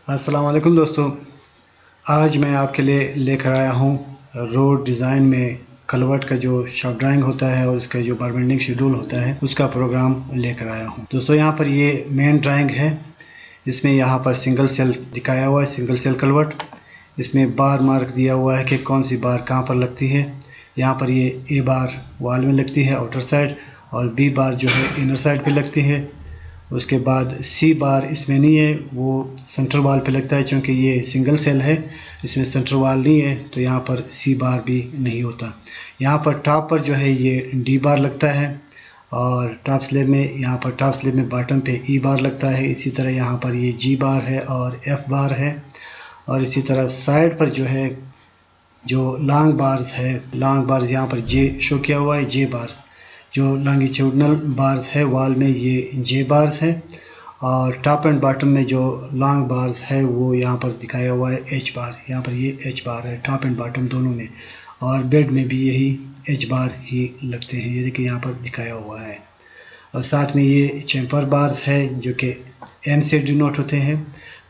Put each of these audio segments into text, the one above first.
अस्सलाम वालेकुम दोस्तों। आज मैं आपके लिए लेकर आया हूँ रोड डिज़ाइन में कलवर्ट का जो शॉप ड्राइंग होता है और इसका जो बारबेंडिंग शेड्यूल होता है उसका प्रोग्राम लेकर आया हूँ। दोस्तों यहाँ पर ये मेन ड्राइंग है। इसमें यहाँ पर सिंगल सेल दिखाया हुआ है, सिंगल सेल कलवर्ट। इसमें बार मार्क दिया हुआ है कि कौन सी बार कहाँ पर लगती है। यहाँ पर ये ए बार वॉल में लगती है आउटर साइड और बी बार जो है इनर साइड पे लगती है। उसके बाद सी बार इसमें नहीं है, वो सेंटर वाल पे लगता है। चूँकि ये सिंगल सेल है, इसमें सेंटर वाल नहीं है, तो यहाँ पर सी बार भी नहीं होता। यहाँ पर टॉप पर जो है ये डी बार लगता है और टॉप स्लैब में यहाँ पर टॉप स्लैब में बॉटम पे ई बार लगता है। इसी तरह यहाँ पर ये जी बार है और एफ बार है। और इसी तरह साइड पर जो है जो लॉन्ग बार्स है, लॉन्ग बार्स यहाँ पर जे शो किया हुआ है, जे बार्स। जो लॉन्गिट्यूडनल बार्स है वॉल में ये जे बार्स है और टॉप एंड बॉटम में जो लॉन्ग बार्स है वो यहाँ पर दिखाया हुआ है एच बार। यहाँ पर ये एच बार है टॉप एंड बॉटम दोनों में, और बेड में भी यही एच बार ही लगते हैं, ये देखिए यहाँ पर दिखाया हुआ है। और साथ में ये चैम्फर बार्स है जो कि एम से डिनोट होते हैं।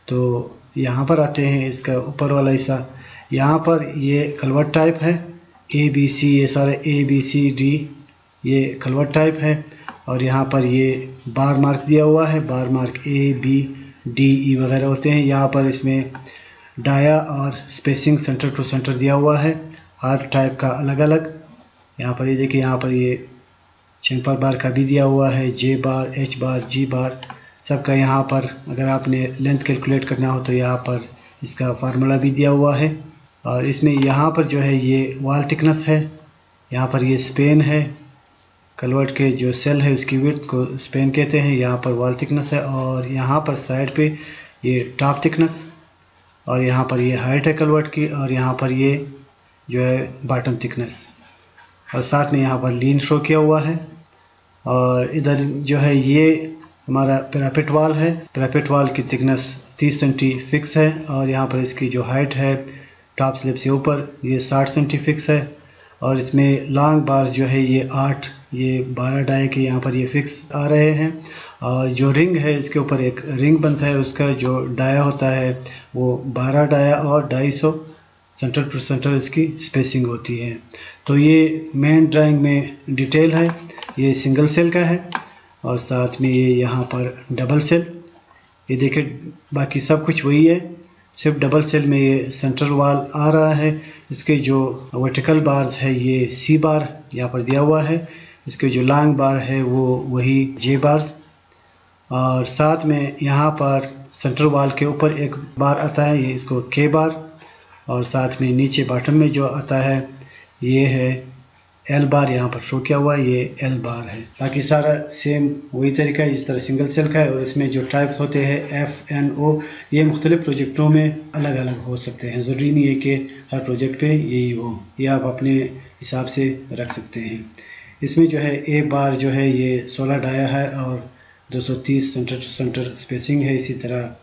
तो यहाँ पर आते हैं इसका ऊपर वाला हिस्सा। यहाँ पर ये कलवर्ट टाइप है, ए बी सी, ये सारे ए बी सी डी ये कलवर्ट टाइप है। और यहाँ पर ये बार मार्क दिया हुआ है, bar mark A B D E वगैरह होते हैं। यहाँ पर इसमें डाया और स्पेसिंग सेंटर टू सेंटर दिया हुआ है, हर टाइप का अलग अलग। यहाँ पर ये देखिए, यहाँ पर ये चैम्फर बार का भी दिया हुआ है, जे बार, एच बार, जी बार सबका। यहाँ पर अगर आपने लेंथ कैलकुलेट करना हो तो यहाँ पर इसका फार्मूला भी दिया हुआ है। और इसमें यहाँ पर जो है ये वॉल थिकनेस है, यहाँ पर ये स्पेन है, कलवर्ट के जो सेल है उसकी विड्थ को स्पेन कहते हैं। यहाँ पर वॉल थिकनेस है और यहाँ पर साइड पे ये टॉप थिकनेस, और यहाँ पर ये हाइट है कलवर्ट की, और यहाँ पर ये जो है बॉटम थिकनेस। और साथ में यहाँ पर लीन शो किया हुआ है। और इधर जो है ये हमारा पैरापेट वॉल है, पैरापेट वॉल की थिकनेस 30 सेंटी फिक्स है। और यहाँ पर इसकी जो हाइट है टॉप स्लैब से ऊपर ये 60 सेंटी फिक्स है। और इसमें लॉन्ग बार जो है ये 8, ये 12 डाई के यहाँ पर ये फिक्स आ रहे हैं। और जो रिंग है इसके ऊपर एक रिंग बनता है, उसका जो डाया होता है वो 12 डाया और 250 सेंटर टू सेंटर इसकी स्पेसिंग होती है। तो ये मेन ड्राइंग में डिटेल है, ये सिंगल सेल का है। और साथ में ये यहाँ पर डबल सेल, ये देखिए बाकी सब कुछ वही है, सिर्फ डबल सेल में ये सेंट्रल वाल आ रहा है। इसके जो वर्टिकल बार्स है ये सी बार यहाँ पर दिया हुआ है, इसके जो लॉन्ग बार है वो वही जे बार्स। और साथ में यहाँ पर सेंट्रल वाल के ऊपर एक बार आता है, ये इसको के बार। और साथ में नीचे बॉटम में जो आता है ये है एल बार, यहाँ पर शो किया हुआ है, ये एल बार है। बाकी सारा सेम वही तरीका है जिस तरह सिंगल सेल का है। और इसमें जो टाइप्स होते हैं एफ एन ओ, ये मुख्तलिफ प्रोजेक्टों में अलग अलग हो सकते हैं, ज़रूरी नहीं है कि हर प्रोजेक्ट पे यही हो, ये आप अपने हिसाब से रख सकते हैं। इसमें जो है ए बार जो है ये 16 डाया है और 230 सेंटर टू सेंटर स्पेसिंग है। इसी तरह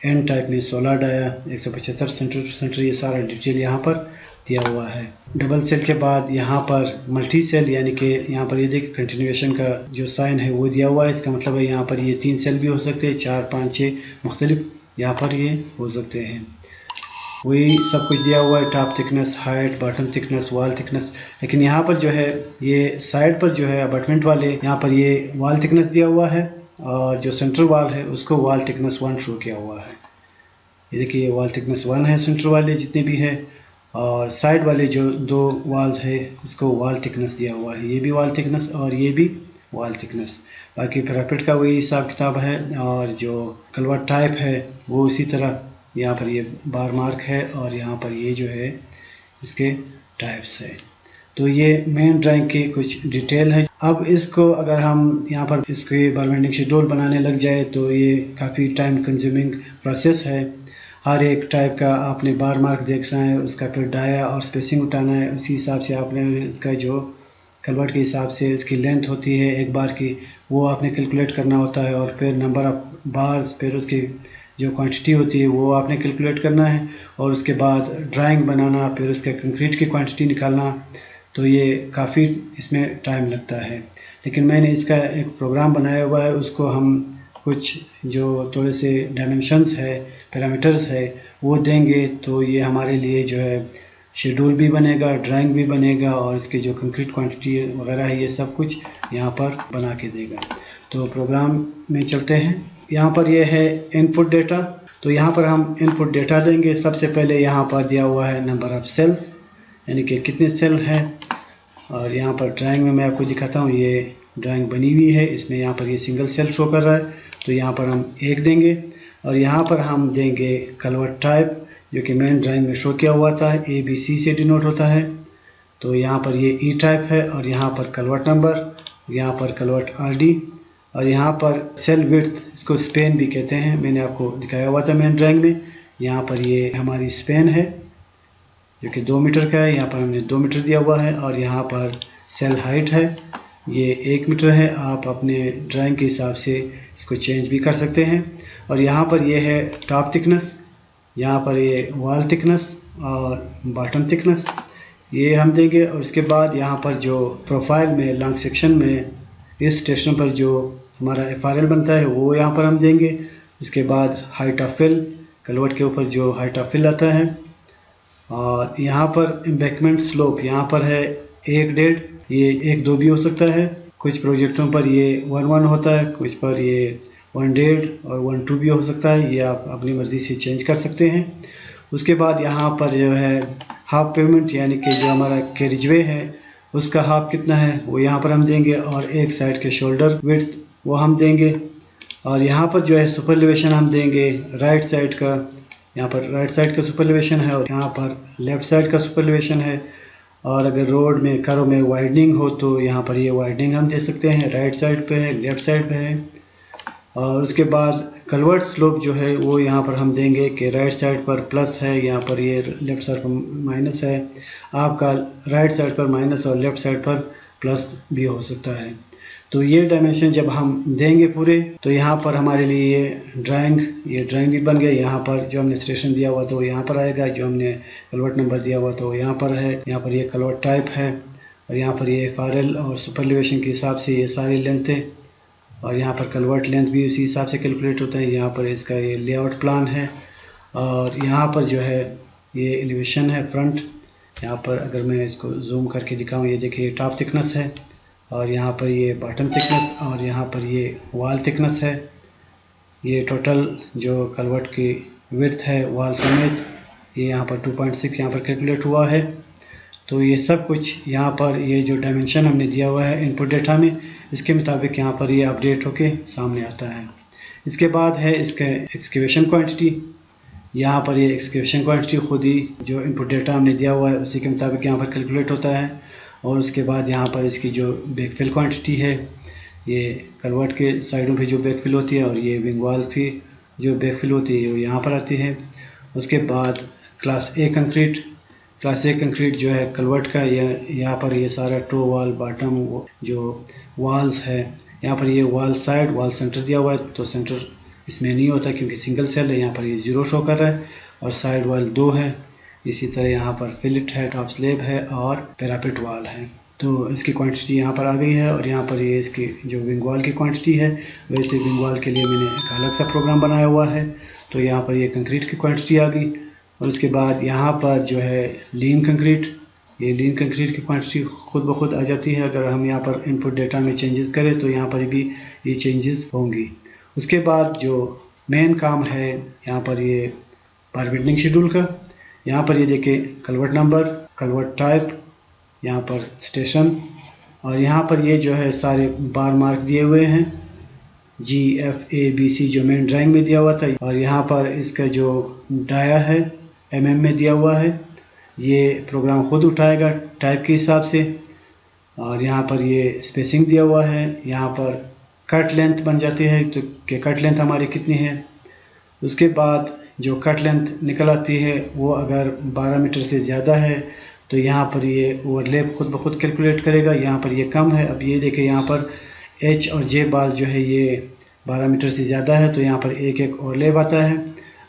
एन टाइप में 16 डाया, 175 सेंटर टू सेंटर, ये सारा डिटेल यहाँ पर दिया हुआ है। डबल सेल के बाद यहाँ पर मल्टी सेल, यानी कि यहाँ पर ये देखिए कंटिन्यूएशन का जो साइन है वो दिया हुआ है। इसका मतलब है यहाँ पर ये 3 सेल भी हो सकते हैं, 4, 5, 6 मुख्तलिफ यहाँ पर ये हो सकते हैं। वही सब कुछ दिया हुआ है, top thickness, height, bottom thickness, wall thickness. लेकिन यहाँ पर जो है ये साइड पर जो है अपार्टमेंट वाले, यहाँ पर ये वॉल थिकनेस दिया हुआ है और जो सेंट्रल वॉल है उसको वॉल थिकनेस 1 शो किया हुआ है। ये देखिए वॉल थिकनेस 1 है सेंटर वाले जितने भी है, और साइड वाले जो 2 वॉल्स है इसको वॉल थिकनेस दिया हुआ है, ये भी वॉल थिकनेस और ये भी वॉल थिकनेस। बाकी पैरापेट का वही हिसाब किताब है। और जो कलवर्ट टाइप है वो इसी तरह, यहाँ पर ये बार मार्क है और यहाँ पर ये जो है इसके टाइप्स है। तो ये मेन ड्राइंग की कुछ डिटेल है। अब इसको अगर हम यहाँ पर इसके बारबेंडिंग शेड्यूल बनाने लग जाए तो ये काफ़ी टाइम कंज्यूमिंग प्रोसेस है। हर एक टाइप का आपने बार मार्क देखना है, उसका फिर डाया और स्पेसिंग उठाना है, उसी हिसाब से आपने इसका जो कलवर्ट के हिसाब से इसकी लेंथ होती है एक बार की, वो आपने कैलकुलेट करना होता है। और फिर नंबर ऑफ़ बार्स, फिर उसकी जो क्वांटिटी होती है वो आपने कैलकुलेट करना है। और उसके बाद ड्राइंग बनाना, फिर उसके कंक्रीट की क्वांटिटी निकालना, तो ये काफ़ी इसमें टाइम लगता है। लेकिन मैंने इसका एक प्रोग्राम बनाया हुआ है, उसको हम कुछ जो थोड़े से डायमेंशंस है पैरामीटर्स है वो देंगे तो ये हमारे लिए जो है शेड्यूल भी बनेगा, ड्राइंग भी बनेगा और इसके जो कंक्रीट क्वांटिटी वगैरह है ये सब कुछ यहाँ पर बना के देगा। तो प्रोग्राम में चलते हैं। यहाँ पर ये है इनपुट डेटा। तो यहाँ पर हम इनपुट डेटा देंगे। सबसे पहले यहाँ पर दिया हुआ है नंबर ऑफ़ सेल्स, यानी कि कितने सेल हैं। और यहाँ पर ड्राइंग में मैं आपको दिखाता हूँ, ये ड्राइंग बनी हुई है, इसमें यहाँ पर ये सिंगल सेल शो कर रहा है तो यहाँ पर हम 1 देंगे। और यहाँ पर हम देंगे कन्वर्ट टाइप, जो कि मेन ड्राइंग में शो किया हुआ था, ABC से डिनोट होता है। तो यहाँ पर ये E टाइप है और यहाँ पर कन्वर्ट नंबर, यहाँ पर कन्वर्ट RD और यहाँ पर सेल विड्थ, इसको स्पेन भी कहते हैं, मैंने आपको दिखाया हुआ था मेन ड्राइंग में। यहाँ पर ये हमारी स्पेन है जो कि 2 मीटर का है, यहाँ पर हमने 2 मीटर दिया हुआ है। और यहाँ पर सेल हाइट है, ये 1 मीटर है। आप अपने ड्राइंग के हिसाब से इसको चेंज भी कर सकते हैं। और यहाँ पर ये है टॉप थिकनेस, यहाँ पर ये वॉल थिकनेस और बॉटम थिकनेस ये हम देंगे। और उसके बाद यहाँ पर जो प्रोफाइल में लॉन्ग सेक्शन में इस स्टेशन पर जो हमारा FRL बनता है वो यहाँ पर हम देंगे। उसके बाद हाइट ऑफ फिल, कलवट के ऊपर जो हाइट ऑफ फिल आता है। और यहाँ पर एम्बैंकमेंट स्लोप यहाँ पर है 1.5, ये 1.2 भी हो सकता है। कुछ प्रोजेक्टों पर ये 1.1 होता है, कुछ पर ये 1.5 और 1.2 भी हो सकता है, ये आप अपनी मर्ज़ी से चेंज कर सकते हैं। उसके बाद यहाँ पर जो है हाफ पेमेंट, यानी कि जो हमारा कैरिजवे है उसका हाफ कितना है वो यहाँ पर हम देंगे। और एक साइड के शोल्डर विड्थ वो हम देंगे। और यहाँ पर जो है सुपर एलिवेशन हम देंगे राइट साइड का, यहाँ पर राइट साइड का सुपर एलिवेशन है और यहाँ पर लेफ़्ट साइड का सुपर एलिवेशन है। और अगर रोड में कर्व में वाइडनिंग हो तो यहाँ पर ये वाइडनिंग हम दे सकते हैं, राइट साइड पे है, लेफ़्ट साइड पे है। और उसके बाद कलवर्ट स्लोप जो है वो यहाँ पर हम देंगे कि राइट साइड पर प्लस है, यहाँ पर ये लेफ़्ट साइड पर माइनस है। आपका राइट साइड पर माइनस और लेफ़्ट साइड पर प्लस भी हो सकता है। तो ये डायमेंशन जब हम देंगे पूरे तो यहाँ पर हमारे लिए ये ड्राइंग भी बन गया। यहाँ पर जो हमने स्टेशन दिया हुआ था वो यहाँ पर आएगा, जो हमने कलवर्ट नंबर दिया हुआ था वो यहाँ पर है। यहाँ पर ये कलवर्ट टाइप है और यहाँ पर ये FRL और सुपर एलिवेशन के हिसाब से ये सारी लेंथ है। और यहाँ पर कलवर्ट लेंथ भी उसी हिसाब से कैलकुलेट होता है। यहाँ पर इसका ये लेआउट प्लान है और यहाँ पर जो है ये एलिवेशन है फ्रंट। यहाँ पर अगर मैं इसको जूम करके दिखाऊँ, ये देखिए टॉप थिकनेस है और यहाँ पर ये बॉटम थिकनेस और यहाँ पर ये वॉल थिकनेस है। ये टोटल जो कलवर्ट की विड्थ है वॉल समेत ये यहाँ पर 2.6 यहाँ पर कैलकुलेट हुआ है। तो ये सब कुछ यहाँ पर ये जो डायमेंशन हमने दिया हुआ है इनपुट डेटा में, इसके मुताबिक यहाँ पर ये अपडेट होके सामने आता है। इसके बाद है इसका एक्सकेवेशन क्वांटिटी। यहाँ पर ये एक्सकेवेशन क्वांटिटी खुद ही जो इनपुट डेटा हमने दिया हुआ है उसी के मुताबिक यहाँ पर कैलकुलेट होता है। और उसके बाद यहाँ पर इसकी जो बैकफिल क्वांटिटी है, ये कलवर्ट के साइडों पे जो बैकफिल होती है और ये विंग वॉल की जो बैकफिल होती है वो यहाँ पर आती है। उसके बाद क्लास ए कंक्रीट जो है कलवर्ट का, यहाँ पर ये सारा टो वॉल बॉटम जो वॉल्स है, यहाँ पर ये वॉल साइड वॉल सेंटर दिया हुआ है तो सेंटर इसमें नहीं होता क्योंकि सिंगल सेल है। यहाँ पर ये 0 शो कर रहा है और साइड वॉल 2 है। इसी तरह यहाँ पर फिलेट है, टॉप स्लैब है और पैरापेट वॉल है। तो इसकी क्वांटिटी यहाँ पर आ गई है। और यहाँ पर ये इसकी जो विंग वॉल की क्वांटिटी है, वैसे विंग वॉल के लिए मैंने एक अलग सा प्रोग्राम बनाया हुआ है। तो यहाँ पर ये कंक्रीट की क्वांटिटी आ गई। और उसके बाद यहाँ पर जो है लीन कंक्रीट की क्वांटिटी खुद ब खुद आ जाती है। अगर हम यहाँ पर इनपुट डेटा में चेंजेस करें तो यहाँ पर भी ये चेंजेस होंगी। उसके बाद जो मेन काम है यहाँ पर ये बार बेंडिंग शेड्यूल का, यहाँ पर ये देखिए कलवर्ट नंबर, कलवर्ट टाइप, यहाँ पर स्टेशन और यहाँ पर ये जो है सारे बार मार्क दिए हुए हैं GFABC जो मेन ड्राइंग में दिया हुआ था। और यहाँ पर इसका जो डाया है mm में दिया हुआ है, ये प्रोग्राम खुद उठाएगा टाइप के हिसाब से। और यहाँ पर ये स्पेसिंग दिया हुआ है, यहाँ पर कट लेंथ बन जाती है तो कि कट लेंथ हमारी कितनी है। उसके बाद जो कट लेंथ निकल आती है वो अगर 12 मीटर से ज़्यादा है तो यहाँ पर ये ओवरलैप खुद ब खुद कैलकुलेट करेगा। यहाँ पर ये कम है, अब ये देखें यहाँ पर H और J बार जो है ये 12 मीटर से ज़्यादा है तो यहाँ पर एक ओवरलैप आता है।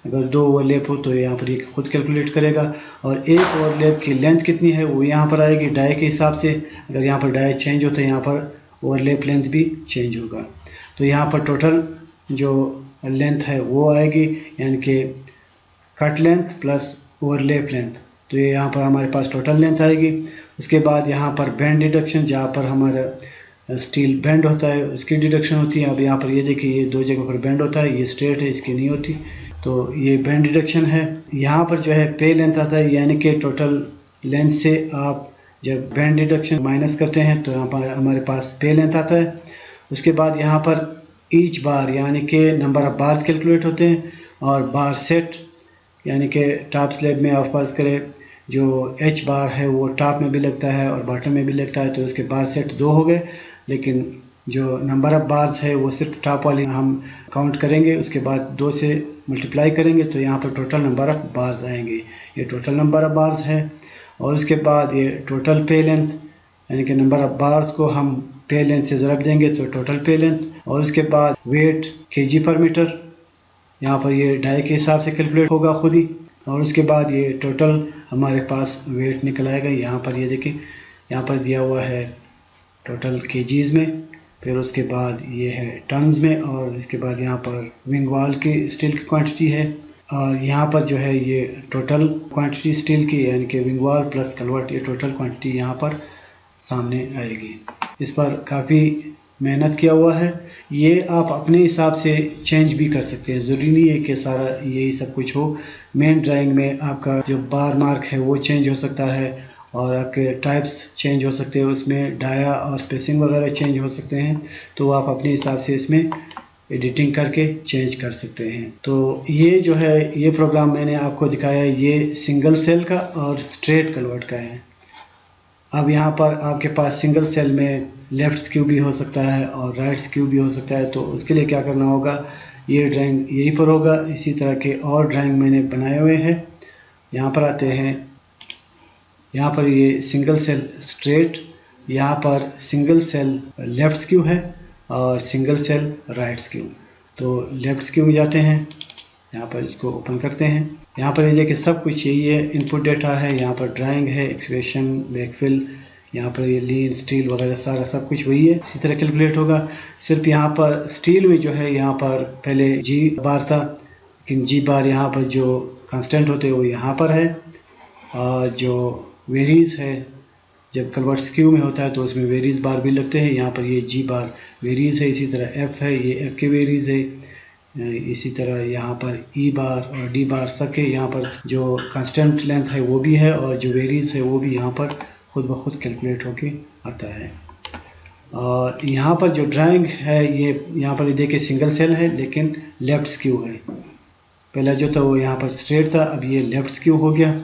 अगर 2 ओवरलैप हो तो यहाँ पर ये खुद कैलकुलेट करेगा। और एक ओवरलैप की लेंथ कितनी है वो यहाँ पर आएगी डाई के हिसाब से। अगर यहाँ पर डाई चेंज हो तो यहाँ पर ओवरलैप लेंथ भी चेंज होगा। तो यहाँ पर टोटल जो लेंथ है वो आएगी, यानी कि cut length plus overlap length, तो ये यहाँ पर हमारे पास टोटल लेंथ आएगी। उसके बाद यहाँ पर बैंड डिडक्शन, जहाँ पर हमारा स्टील बैंड होता है उसकी डिडक्शन होती है। अब यहाँ पर ये देखिए ये दो जगह पर बैंड होता है, ये स्ट्रेट है इसकी नहीं होती, तो ये बैंड डिडक्शन है। यहाँ पर जो है पे लेंथ आता है, यानी कि टोटल लेंथ से आप जब बैंड डिडक्शन माइनस करते हैं तो यहाँ पर हमारे पास पे लेंथ आता है। उसके बाद यहाँ पर ईच बार यानी कि नंबर ऑफ बार्स कैलकुलेट होते हैं, और बार सेट यानी कि टॉप स्लैब में आप फर्ज करें जो एच बार है वो टॉप में भी लगता है और बॉटम में भी लगता है, तो उसके बार सेट 2 हो गए। लेकिन जो नंबर ऑफ बार्स है वो सिर्फ टॉप वाली हम काउंट करेंगे, उसके बाद 2 से मल्टीप्लाई करेंगे तो यहाँ पर टोटल नंबर ऑफ बार्स आएंगे। ये टोटल नंबर ऑफ बार्स है। और उसके बाद ये टोटल पे लेंथ यानी कि नंबर ऑफ बार्स को हम पे लेंथ से ज़रब देंगे तो टोटल पे लेंथ। और उसके बाद वेट केजी पर मीटर, यहाँ पर ये डाई के हिसाब से कैलकुलेट होगा खुद ही। और उसके बाद ये टोटल हमारे पास वेट निकल आएगा। यहाँ पर ये देखिए यहाँ पर दिया हुआ है टोटल केजीज़ में, फिर उसके बाद ये है टन्स में, और इसके बाद यहाँ पर विंग वॉल की स्टील की क्वांटिटी है, और यहाँ पर जो है ये टोटल क्वांटिटी स्टील की यानी कि विंग वॉल प्लस कलवर्ट, ये टोटल क्वांटिटी यहाँ पर सामने आएगी। इस पर काफ़ी मेहनत किया हुआ है। ये आप अपने हिसाब से चेंज भी कर सकते हैं, ज़रूरी नहीं है कि सारा यही सब कुछ हो। मेन ड्राइंग में आपका जो बार मार्क है वो चेंज हो सकता है, और आपके टाइप्स चेंज हो सकते हैं, उसमें डाया और स्पेसिंग वगैरह चेंज हो सकते हैं, तो आप अपने हिसाब से इसमें एडिटिंग करके चेंज कर सकते हैं। तो ये जो है ये प्रोग्राम मैंने आपको दिखाया है, ये सिंगल सेल का और स्ट्रेट कलवर्ट का है। अब यहाँ पर आपके पास सिंगल सेल में लेफ़्ट स्क्यू भी हो सकता है और राइट स्क्यू भी हो सकता है, तो उसके लिए क्या करना होगा, ये ड्राइंग यहीं पर होगा। इसी तरह के और ड्राइंग मैंने बनाए हुए हैं। यहाँ पर आते हैं, यहाँ पर ये सिंगल सेल स्ट्रेट, यहाँ पर सिंगल सेल लेफ़्ट स्क्यू है और सिंगल सेल राइट स्क्यू। तो लेफ़्ट स्क्यू में जाते हैं, यहाँ पर इसको ओपन करते हैं। यहाँ पर ये देखिए सब कुछ यही है, इनपुट डेटा है, यहाँ पर ड्राइंग है, एक्सप्रेशन, बैकफिल, यहाँ पर ये लीन स्टील वगैरह सारा सब कुछ वही है, इसी तरह कैलकुलेट होगा। सिर्फ यहाँ पर स्टील में जो है यहाँ पर पहले जी बार था, लेकिन जी बार यहाँ पर जो कांस्टेंट होते हैं वो यहाँ पर है, और जो वेरीज है जब कन्वर्ट स्क्यू में होता है तो उसमें वेरीज बार भी लगते हैं। यहाँ पर ये जी बार वेरीज है, इसी तरह एफ है, ये एफ के वेरीज है, इसी तरह यहाँ पर ई बार और डी बार सबके यहाँ पर जो कांस्टेंट लेंथ है वो भी है, और जो वेरीज है वो भी यहाँ पर खुद ब खुद कैलकुलेट होके आता है। और यहाँ पर जो ड्राइंग है ये यहाँ पर देखिए सिंगल सेल है लेकिन लेफ़्ट स्क्यू है। पहला जो था वो यहाँ पर स्ट्रेट था, अब ये लेफ़्ट स्क्यू हो गया।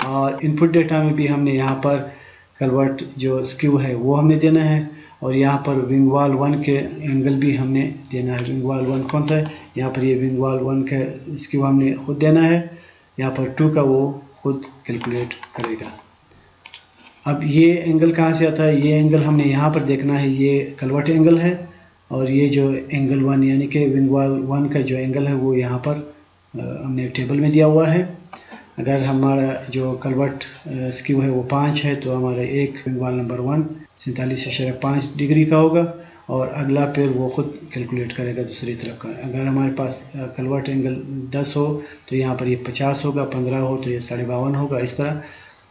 और इनपुट डेटा में भी हमने यहाँ पर कन्वर्ट जो स्क्यू है वो हमने देना है, और यहाँ पर विंग वॉल 1 के एंगल भी हमने देना है। विंग वॉल 1 कौन सा है, यहाँ पर ये विंग वॉल 1 का स्क्यू हमने खुद देना है, यहाँ पर 2 का वो खुद कैलकुलेट करेगा। अब ये एंगल कहाँ से आता है, ये एंगल हमने यहाँ पर देखना है, ये कन्वर्ट एंगल है, और ये जो एंगल 1 यानी कि विंग वॉल 1 का जो एंगल है वो यहाँ पर हमने टेबल में दिया हुआ है। अगर हमारा जो कन्वर्ट स्क्यू है वो 5 है तो हमारा एक विंग वॉल नंबर 1 47.5 डिग्री का होगा, और अगला फिर वो खुद कैलकुलेट करेगा दूसरी तरफ का। अगर हमारे पास कन्वर्ट एंगल 10 हो तो यहाँ पर ये 50 होगा, 15 हो तो ये 52.5 होगा। इस तरह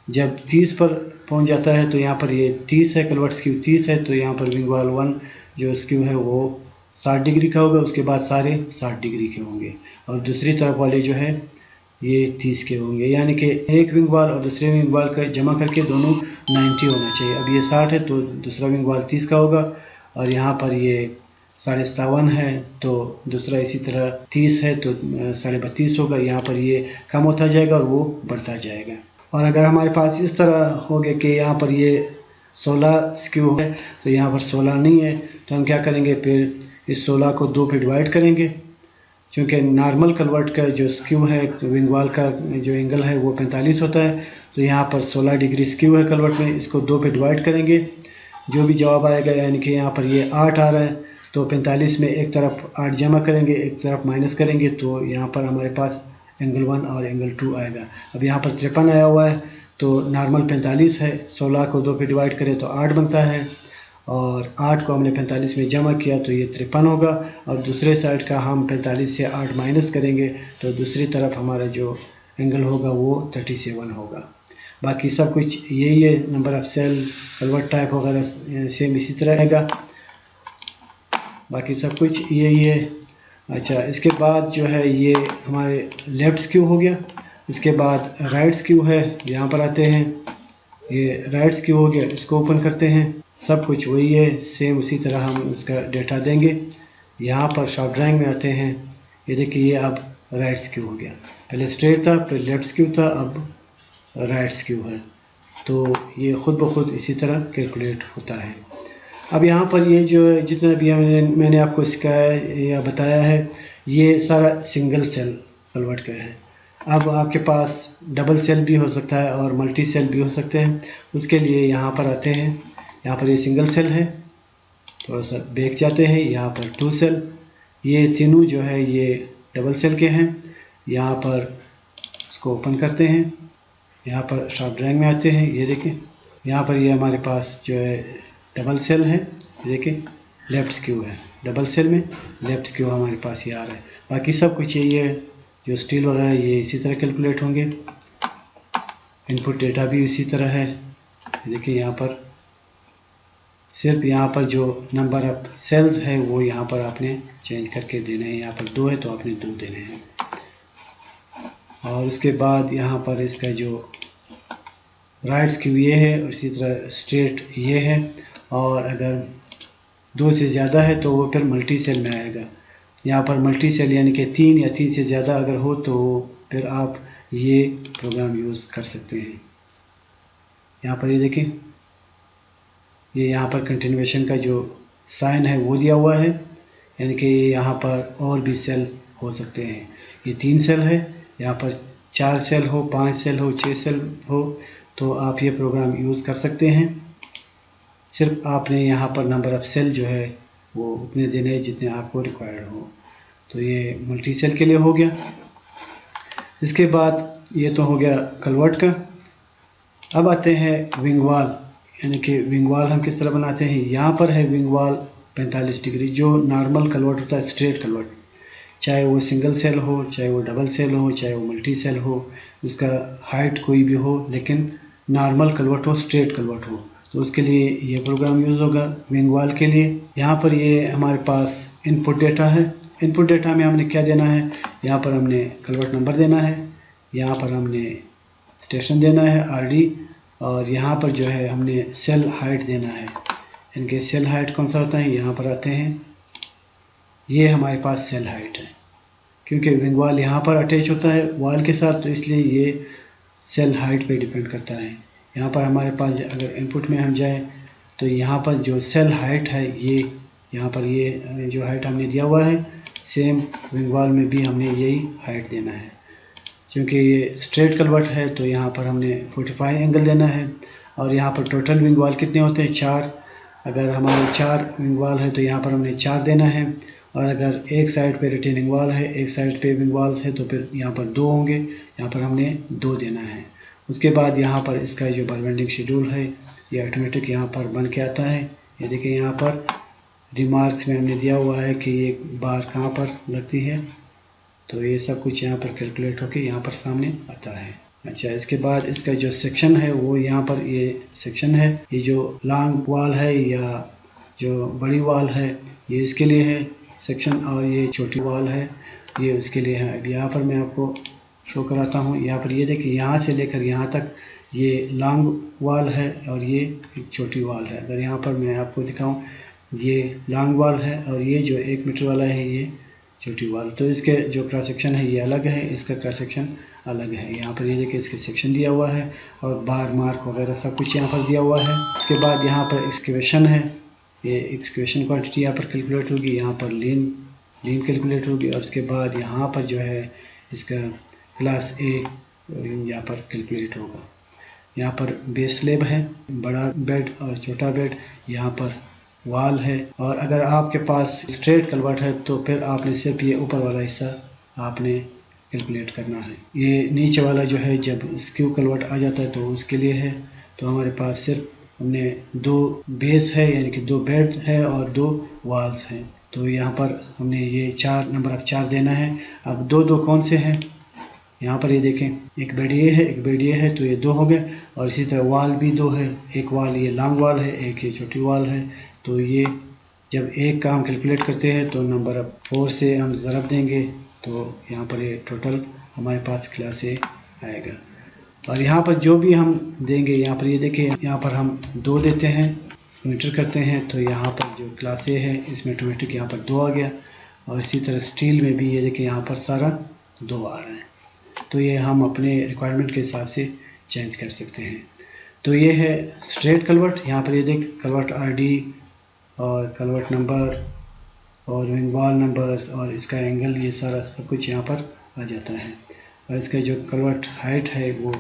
जब 30 पर पहुँच जाता है तो यहाँ पर ये 30 है, कन्वर्ट स्क्यू 30 है, तो यहाँ पर विंग वॉल 1 जो स्क्यू है वो 60 डिग्री का होगा, उसके बाद सारे 60 डिग्री के होंगे, और दूसरी तरफ वाले जो है ये 30 के होंगे। यानी कि एक विंग वॉल और दूसरे विंग वॉल का जमा करके दोनों 90 होना चाहिए। अब ये 60 है तो दूसरा विंग वॉल 30 का होगा, और यहाँ पर ये 57.5 है तो दूसरा इसी तरह 30 है तो 32.5 होगा। यहाँ पर ये कम होता जाएगा और वो बढ़ता जाएगा। और अगर हमारे पास इस तरह हो गया कि यहाँ पर ये 16 स्क्यू है तो यहाँ पर 16 नहीं है, तो हम क्या करेंगे, फिर इस 16 को 2 पे डिवाइड करेंगे। क्योंकि नॉर्मल कन्वर्ट का जो स्क्यू है विंग वॉल का जो एंगल है वो 45 होता है, तो यहाँ पर 16 डिग्री स्क्यू है कन्वर्ट में, इसको 2 पे डिवाइड करेंगे, जो भी जवाब आएगा। यानी कि यहाँ पर ये 8 आ रहा है तो 45 में एक तरफ 8 जमा करेंगे, एक तरफ माइनस करेंगे, तो यहाँ पर हमारे पास एंगल 1 और एंगल 2 आएगा। अब यहाँ पर 53 आया हुआ है तो नॉर्मल 45 है, 16 को 2 पे डिवाइड करें तो 8 बनता है, और 8 को हमने 45 में जमा किया तो ये 53 होगा। और दूसरे साइड का हम 45 से 8 माइनस करेंगे तो दूसरी तरफ हमारा जो एंगल होगा वो 37 होगा। बाकी सब कुछ यही है, number of cell, culvert type वगैरह सेम इसी तरह रहेगा, बाकी सब कुछ यही है। अच्छा, इसके बाद जो है ये हमारे लेफ़्ट स्क्यू हो गया। इसके बाद राइट स्क्यू है, यहाँ पर आते हैं, ये राइट स्क्यू हो गया, इसको ओपन करते हैं। सब कुछ वही है, सेम उसी तरह हम इसका डेटा देंगे। यहाँ पर शॉर्ट ड्राइंग में आते हैं, ये देखिए ये अब राइट स्क्यू हो गया, पहले स्ट्रेट था, फिर लेफ़्ट स्क्यू था, अब राइट स्क्यू है। तो ये ख़ुद ब खुद इसी तरह कैलकुलेट होता है। अब यहाँ पर ये जो जितना भी मैंने आपको सिखाया या बताया है, ये सारा सिंगल सेल कन्वर्ट का है। अब आपके पास डबल सेल भी हो सकता है और मल्टी सेल भी हो सकते हैं। उसके लिए यहाँ पर आते हैं, यहाँ पर ये सिंगल सेल है, थोड़ा सा बैक जाते हैं, यहाँ पर 2 सेल, ये तीनों जो है ये डबल सेल के हैं। यहाँ पर इसको ओपन करते हैं, यहाँ पर शॉर्ट ड्राइंग में आते हैं, ये देखें यहाँ पर ये हमारे पास जो है डबल सेल है, देखिए लेफ़्ट स्क्यू है, डबल सेल में लेफ़्ट स्क्यू हमारे पास ये आ रहा है। बाकी सब कुछ यही है, जो स्टील वगैरह ये इसी तरह कैलकुलेट होंगे। इनपुट डेटा भी इसी तरह है, देखिए यहाँ पर सिर्फ यहाँ पर जो नंबर ऑफ सेल्स है वो यहाँ पर आपने चेंज करके देने हैं। यहाँ पर 2 है तो आपने 2 देने हैं। और उसके बाद यहाँ पर इसका जो राइट स्क्यू ये है और इसी तरह स्ट्रेट ये है। और अगर 2 से ज़्यादा है तो वो फिर मल्टी सेल में आएगा। यहाँ पर मल्टी सेल यानी कि 3 या 3 से ज़्यादा अगर हो तो फिर आप ये प्रोग्राम यूज़ कर सकते हैं। यहाँ पर ये देखें, ये यहाँ पर कंटिन्यूएशन का जो साइन है वो दिया हुआ है, यानी कि यहाँ पर और भी सेल हो सकते हैं। ये 3 सेल है, यहाँ पर 4 सेल हो, 5 सेल हो, 6 सेल हो, तो आप ये प्रोग्राम यूज़ कर सकते हैं। सिर्फ आपने यहाँ पर नंबर ऑफ़ सेल जो है वो उतने देने हैं जितने आपको रिक्वायर्ड हो। तो ये मल्टी सेल के लिए हो गया। इसके बाद ये तो हो गया कलवर्ट का। अब आते हैं विंग वाल, यानी कि विंग वाल हम किस तरह बनाते हैं। यहाँ पर है विंग वाल 45 डिग्री, जो नॉर्मल कलवर्ट होता है, स्ट्रेट कलवर्ट, चाहे वो सिंगल सेल हो, चाहे वो डबल सेल हो, चाहे वो मल्टी सेल हो, उसका हाइट कोई भी हो, लेकिन नॉर्मल कलवर्ट हो, स्ट्रेट कलवर्ट हो, तो उसके लिए ये प्रोग्राम यूज़ होगा विंग वाल के लिए। यहाँ पर ये हमारे पास इनपुट डेटा है। इनपुट डेटा में हमने क्या देना है, यहाँ पर हमने कलवर्ट नंबर देना है, यहाँ पर हमने स्टेशन देना है RD, और यहाँ पर जो है हमने सेल हाइट देना है। इनके सेल हाइट कौन सा होता है, यहाँ पर आते हैं, ये हमारे पास सेल हाइट है। क्योंकि विंग वाल यहाँ पर अटैच होता है वाल के साथ, तो इसलिए ये सेल हाइट पे डिपेंड करता है। यहाँ पर हमारे पास अगर इनपुट में हम जाए तो यहाँ पर जो सेल हाइट है, ये यहाँ पर ये जो हाइट हमने दिया हुआ है, सेम विंग वाल में भी हमने यही हाइट देना है। क्योंकि ये स्ट्रेट कलवर्ट है तो यहाँ पर हमने 45 एंगल देना है। और यहाँ पर टोटल विंग वाल कितने होते हैं, 4। अगर हमारे 4 विंग वाल है तो यहाँ पर हमने 4 देना है। और अगर एक साइड पे रिटेनिंग वाल है, एक साइड पे विंग वाल्स है, तो फिर यहाँ पर 2 होंगे, यहाँ पर हमने 2 देना है। उसके बाद यहाँ पर इसका जो बार बेंडिंग शेड्यूल है ये ऑटोमेटिक यहाँ पर बन के आता है। ये देखिए यहाँ पर रिमार्क्स में हमने दिया हुआ है कि ये बार कहाँ पर लगती है, तो ये सब कुछ यहाँ पर कैलकुलेट होके यहाँ पर सामने आता है। अच्छा, इसके बाद इसका जो सेक्शन है वो यहाँ पर ये सेक्शन है। ये जो लॉन्ग वाल है या जो बड़ी वाल है ये इसके लिए है सेक्शन, और ये छोटी वाल है ये उसके लिए है। अब यहाँ पर मैं आपको शो कराता हूँ। यहाँ पर ये देखिए, यहाँ से लेकर यहाँ तक ये लॉन्ग वाल है और ये एक छोटी वाल है। अगर यहाँ पर मैं आपको दिखाऊँ, ये लॉन्ग वाल है और ये जो 1 मीटर वाला है ये छोटी वाल। तो इसके जो क्रॉस सेक्शन है ये अलग है, इसका क्रॉस सेक्शन अलग है। यहाँ पर ये देखिए इसके सेक्शन दिया हुआ है और बार मार्क वगैरह सब कुछ यहाँ पर दिया हुआ है। इसके बाद यहाँ पर एक्सकेवेशन है, ये एक्सकेवेशन क्वांटिटी यहाँ पर कैलकुलेट होगी, यहाँ पर लीन कैलकुलेट होगी। और उसके बाद यहाँ पर जो है इसका क्लास A यहाँ पर कैलकुलेट होगा। यहाँ पर बेस स्लैब है, बड़ा बेड और छोटा बेड, यहाँ पर वाल है। और अगर आपके पास स्ट्रेट कलवर्ट है तो फिर आपने सिर्फ ये ऊपर वाला हिस्सा आपने कैलकुलेट करना है। ये नीचे वाला जो है जब स्क्यू कलवर्ट आ जाता है तो उसके लिए है। तो हमारे पास सिर्फ हमने 2 बेस है, यानी कि 2 बेड है और 2 वाल्स हैं। तो यहाँ पर हमने ये 4 नंबर ऑफ 4 देना है। अब 2 कौन से हैं, यहाँ पर ये देखें, एक बेड ये है, एक बेड ये है, तो ये 2 हो गए। और इसी तरह वाल भी 2 है, एक वाल ये लॉन्ग वाल है, एक ये छोटी वाल है। तो ये जब एक का हम कैलकुलेट करते हैं तो नंबर 4 से हम ज़रब देंगे, तो यहाँ पर ये टोटल हमारे पास क्लास A आएगा। और यहाँ पर जो भी हम देंगे, यहाँ पर ये देखिए, यहाँ पर हम 2 देते हैं, इसको एंटर करते हैं, तो यहाँ पर जो क्लास A है इसमें ऑटोमेटिक यहाँ पर 2 आ गया। और इसी तरह स्टील में भी ये देखिए, यहाँ पर सारा 2 आ रहा है। तो ये हम अपने रिक्वायरमेंट के हिसाब से चेंज कर सकते हैं। तो ये है स्ट्रेट कलवर्ट। यहाँ पर ये देख, कलवर्ट RD और कलवर्ट नंबर और विंग वॉल नंबर्स और इसका एंगल, ये सारा सब कुछ यहाँ पर आ जाता है। और इसका जो कलवर्ट हाइट है वो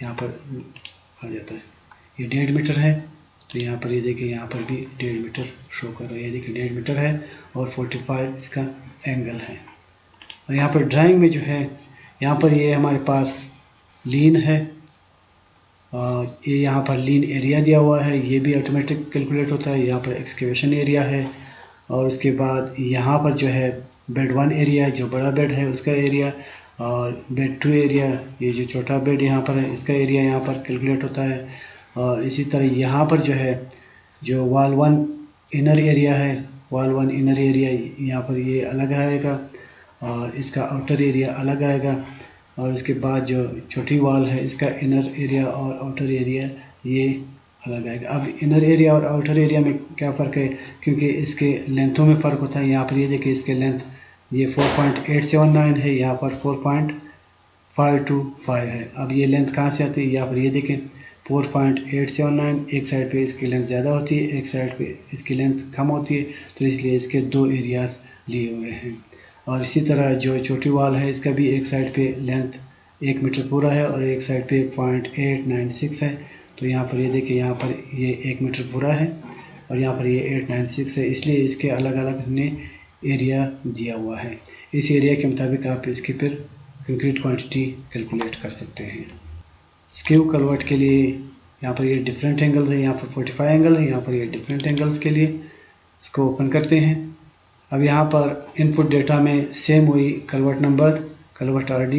यहाँ पर आ जाता है। ये 1.5 मीटर है, तो यहाँ पर ये देखिए, यहाँ पर भी 1.5 मीटर शो कर रहा है। ये देखिए 1.5 मीटर है और 45 इसका एंगल है। और यहाँ पर ड्राइंग में जो है, यहाँ पर ये हमारे पास लीन है, ये यहाँ पर लीन एरिया दिया हुआ है, ये भी ऑटोमेटिक कैलकुलेट होता है। यहाँ पर एक्सकेवेशन एरिया है, और उसके बाद यहाँ पर जो है बेड 1 एरिया है, जो बड़ा बेड है उसका एरिया, और बेड 2 एरिया, ये जो छोटा बेड यहाँ पर है इसका एरिया यहाँ पर कैलकुलेट होता है। और इसी तरह यहाँ पर जो है, जो वाल 1 इनर एरिया है, वाल 1 इनर एरिया यहाँ पर ये अलग आएगा और इसका आउटर एरिया अलग आएगा। और उसके बाद जो छोटी वाल है इसका इनर एरिया और आउटर एरिया ये अलग आएगा। अब इनर एरिया और आउटर एरिया में क्या फ़र्क है, क्योंकि इसके लेंथों में फ़र्क होता है। यहाँ पर ये देखिए, इसके लेंथ ये 4.879 है, यहाँ पर 4.525 है। अब ये लेंथ कहाँ से आती है, यहाँ पर ये देखें 4.879, एक साइड पे इसकी लेंथ ज़्यादा होती है, एक साइड पे इसकी लेंथ कम होती है, तो इसलिए इसके 2 एरियाज़ लिए हुए हैं। और इसी तरह जो छोटी वाल है इसका भी एक साइड पे लेंथ 1 मीटर पूरा है और एक साइड पे 0.896 है। तो यहाँ पर ये देखिए, यहाँ पर ये 1 मीटर पूरा है और यहाँ पर ये 896 है, इसलिए इसके अलग अलग हमने एरिया दिया हुआ है। इस एरिया के मुताबिक आप इसकी फिर कंक्रीट क्वांटिटी कैलकुलेट कर सकते हैं। स्क्यू कलवर्ट के लिए यहाँ पर ये डिफरेंट एंगल्स है, यहाँ पर 45 एंगल है, यहाँ पर ये डिफरेंट एंगल्स के लिए इसको ओपन करते हैं। अब यहाँ पर इनपुट डेटा में सेम हुई कलवर्ट नंबर, कलवर्ट RD,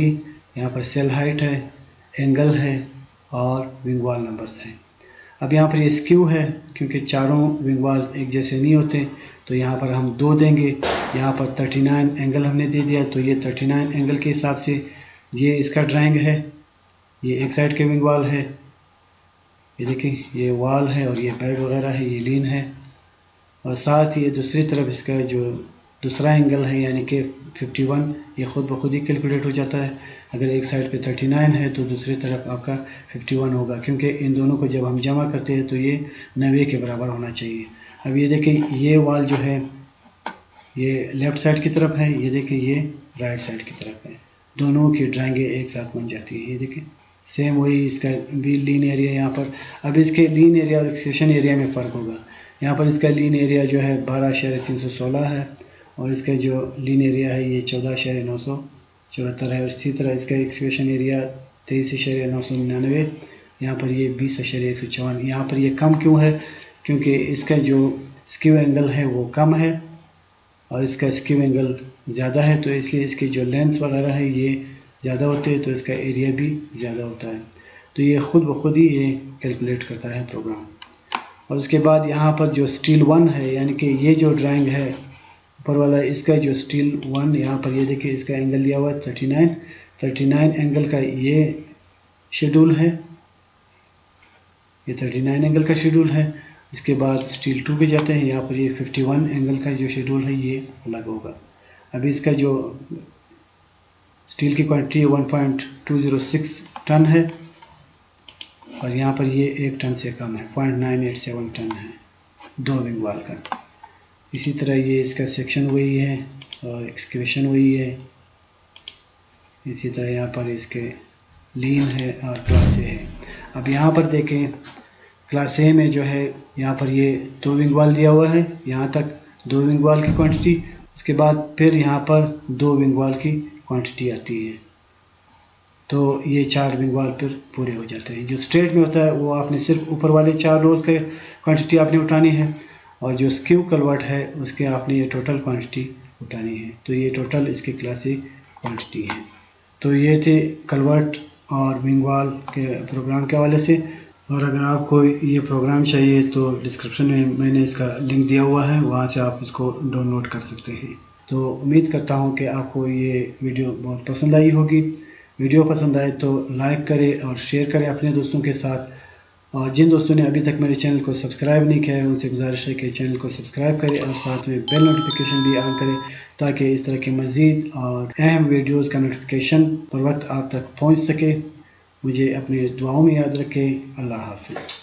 यहाँ पर सेल हाइट है, एंगल है और विंग वॉल नंबर्स हैं। अब यहाँ पर ये स्क्यू है, क्योंकि चारों विंग वॉल एक जैसे नहीं होते, तो यहाँ पर हम 2 देंगे। यहाँ पर 39 एंगल हमने दे दिया, तो ये 39 एंगल के हिसाब से ये इसका ड्राइंग है। ये एक साइड के विंग वॉल है, ये देखिए ये वॉल है और ये बेड वगैरह है, ये लीन है। और साथ ही दूसरी तरफ इसका जो दूसरा एंगल है यानी कि 51, ये ख़ुद ब खुद ही कैलकुलेट हो जाता है। अगर एक साइड पे 39 है तो दूसरी तरफ आपका 51 होगा, क्योंकि इन दोनों को जब हम जमा करते हैं तो ये 90 के बराबर होना चाहिए। अब ये देखिए, ये वाल जो है ये लेफ़्ट साइड की तरफ है, ये देखिए ये राइट साइड की तरफ है, दोनों की ड्राइंगें एक साथ बन जाती है। ये देखिए सेम वही इसका भी लीन एरिया यहाँ पर। अब इसके लीन एरिया और एक्सकेवेशन एरिया में फ़र्क होगा। यहाँ पर इसका लीन एरिया जो है 12.316 है और इसका जो लीन एरिया है ये 14.974 है। और इसी तरह इसका एक्सकेवेशन एरिया 23.999, यहाँ पर ये 20.154। यहाँ पर ये कम क्यों है, क्योंकि इसका जो स्क्यू एंगल है वो कम है और इसका स्क्यू एंगल ज़्यादा है, तो इसलिए इसकी जो लेंथ वगैरह है ये ज़्यादा होते हैं, तो इसका एरिया भी ज़्यादा होता है। तो ये ख़ुद ब खुद ही ये कैलकुलेट करता है प्रोग्राम। और उसके बाद यहाँ पर जो स्टील 1 है, यानी कि ये जो ड्राइंग है ऊपर वाला, इसका जो स्टील 1, यहाँ पर ये देखिए इसका एंगल दिया हुआ है 39 एंगल का ये शेड्यूल है, ये 39 एंगल का शेड्यूल है। इसके बाद स्टील 2 पे जाते हैं, यहाँ पर ये 51 एंगल का जो शेड्यूल है ये अलग होगा। अभी इसका जो स्टील की क्वांटिटी 1.206 टन है और यहाँ पर ये 1 टन से कम है, 0.987 टन है 2 विंग वॉल का। इसी तरह ये इसका सेक्शन वही है और एक्सकेवेशन वही है। इसी तरह यहाँ पर इसके लीन है और क्लास A है। अब यहाँ पर देखें, क्लास A में जो है यहाँ पर ये 2 विंग वॉल दिया हुआ है, यहाँ तक 2 विंग वॉल की क्वांटिटी। उसके बाद फिर यहाँ पर 2 विंग वॉल की क्वांटिटी आती है, तो ये 4 विंग वॉल पर पूरे हो जाते हैं। जो स्ट्रेट में होता है वो आपने सिर्फ ऊपर वाले 4 रोज़ के क्वांटिटी आपने उठानी है, और जो स्क्यू कलवर्ट है उसके आपने ये टोटल क्वांटिटी उठानी है। तो ये टोटल इसकी क्लास A क्वांटिटी है। तो ये थे कलवट और विंग वॉल के प्रोग्राम के हवाले से। और अगर आपको ये प्रोग्राम चाहिए तो डिस्क्रिप्शन में मैंने इसका लिंक दिया हुआ है, वहाँ से आप इसको डाउनलोड कर सकते हैं। तो उम्मीद करता हूँ कि आपको ये वीडियो बहुत पसंद आई होगी। वीडियो पसंद आए तो लाइक करें और शेयर करें अपने दोस्तों के साथ। और जिन दोस्तों ने अभी तक मेरे चैनल को सब्सक्राइब नहीं किया है उनसे गुजारिश है कि चैनल को सब्सक्राइब करें और साथ में बेल नोटिफिकेशन भी ऑन करें, ताकि इस तरह के मज़ीद और अहम वीडियोस का नोटिफिकेशन पर वक्त आप तक पहुंच सके। मुझे अपनी दुआओं में याद रखें। अल्लाह हाफिज़।